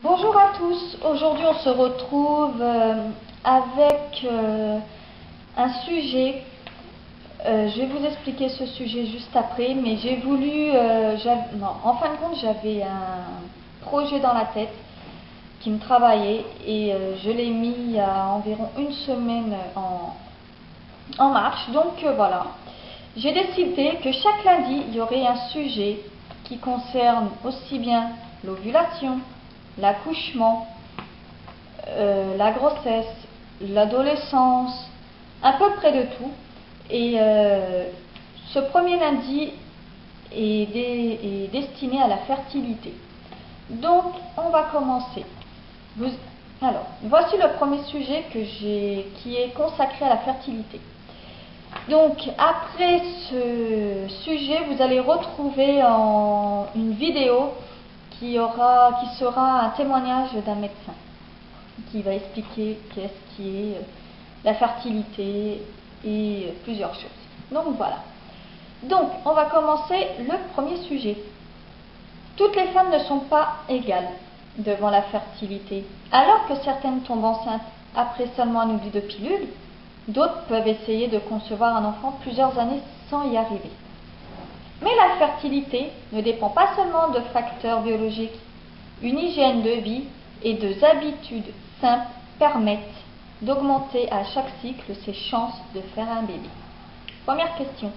Bonjour à tous, aujourd'hui on se retrouve avec un sujet, je vais vous expliquer ce sujet juste après, mais j'ai voulu, en fin de compte j'avais un projet dans la tête qui me travaillait et je l'ai mis il y a environ une semaine en marche, donc voilà. J'ai décidé que chaque lundi il y aurait un sujet qui concerne aussi bien l'ovulation, l'accouchement, la grossesse, l'adolescence, à peu près de tout. Et ce premier lundi est destiné à la fertilité. Donc, on va commencer. Alors, voici le premier sujet qui est consacré à la fertilité. Donc, après ce sujet, vous allez retrouver une vidéo qui sera un témoignage d'un médecin qui va expliquer qu'est-ce qui est la fertilité et plusieurs choses. Donc voilà. Donc on va commencer le premier sujet. Toutes les femmes ne sont pas égales devant la fertilité. Alors que certaines tombent enceintes après seulement un oubli de pilule, d'autres peuvent essayer de concevoir un enfant plusieurs années sans y arriver. Mais la fertilité ne dépend pas seulement de facteurs biologiques. Une hygiène de vie et des habitudes simples permettent d'augmenter à chaque cycle ses chances de faire un bébé. Première question.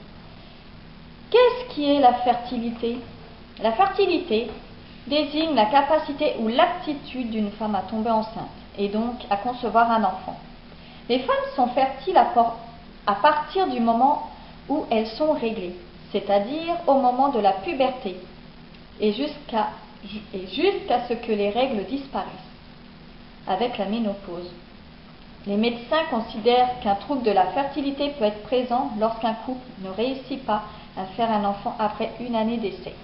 Qu'est-ce qui est la fertilité? La fertilité désigne la capacité ou l'aptitude d'une femme à tomber enceinte et donc à concevoir un enfant. Les femmes sont fertiles à partir du moment où elles sont réglées, c'est-à-dire au moment de la puberté, et jusqu'à ce que les règles disparaissent, avec la ménopause. Les médecins considèrent qu'un trouble de la fertilité peut être présent lorsqu'un couple ne réussit pas à faire un enfant après une année d'essai.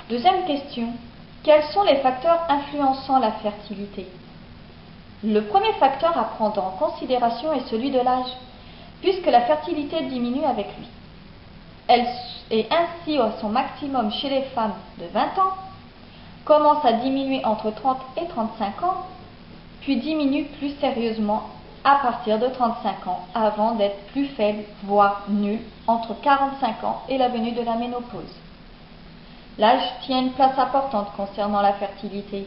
Deuxième question. Quels sont les facteurs influençant la fertilité? Le premier facteur à prendre en considération est celui de l'âge, puisque la fertilité diminue avec lui. Elle est ainsi à son maximum chez les femmes de 20 ans, commence à diminuer entre 30 et 35 ans, puis diminue plus sérieusement à partir de 35 ans, avant d'être plus faible, voire nulle, entre 45 ans et la venue de la ménopause. L'âge tient une place importante concernant la fertilité,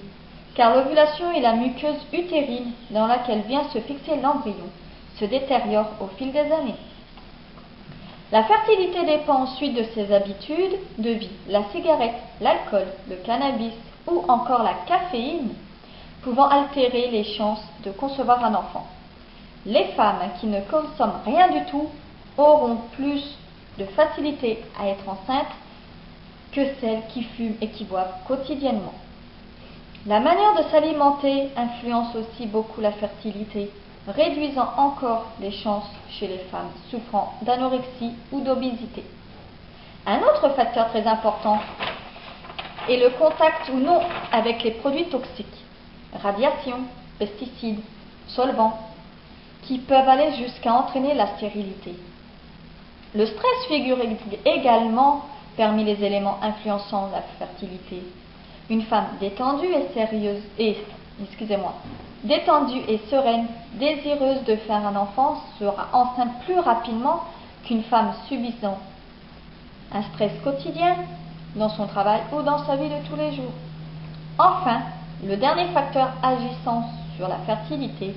car l'ovulation et la muqueuse utérine dans laquelle vient se fixer l'embryon se détériore au fil des années. La fertilité dépend ensuite de ses habitudes de vie. La cigarette, l'alcool, le cannabis ou encore la caféine pouvant altérer les chances de concevoir un enfant. Les femmes qui ne consomment rien du tout auront plus de facilité à être enceintes que celles qui fument et qui boivent quotidiennement. La manière de s'alimenter influence aussi beaucoup la fertilité, réduisant encore les chances chez les femmes souffrant d'anorexie ou d'obésité. Un autre facteur très important est le contact ou non avec les produits toxiques, radiation, pesticides, solvants, qui peuvent aller jusqu'à entraîner la stérilité. Le stress figure également parmi les éléments influençant la fertilité. Une femme détendue et sereine, désireuse de faire un enfant, sera enceinte plus rapidement qu'une femme subissant un stress quotidien dans son travail ou dans sa vie de tous les jours. Enfin, le dernier facteur agissant sur la fertilité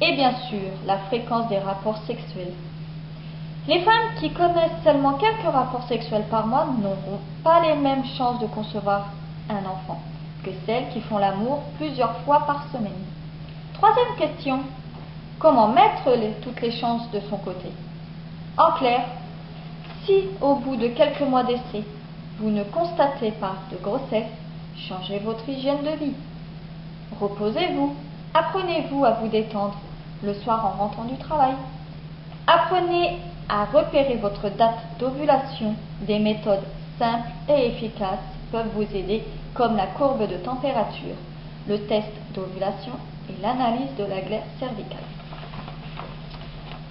est bien sûr la fréquence des rapports sexuels. Les femmes qui connaissent seulement quelques rapports sexuels par mois n'auront pas les mêmes chances de concevoir un enfant que celles qui font l'amour plusieurs fois par semaine. Troisième question, comment mettre toutes les chances de son côté? En clair, si au bout de quelques mois d'essai, vous ne constatez pas de grossesse, changez votre hygiène de vie. Reposez-vous, apprenez-vous à vous détendre le soir en rentrant du travail. Apprenez à repérer votre date d'ovulation. Des méthodes simples et efficaces peuvent vous aider, comme la courbe de température, le test d'ovulation et l'analyse de la glaire cervicale.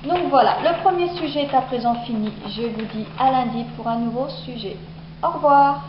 Donc voilà, le premier sujet est à présent fini. Je vous dis à lundi pour un nouveau sujet. Au revoir.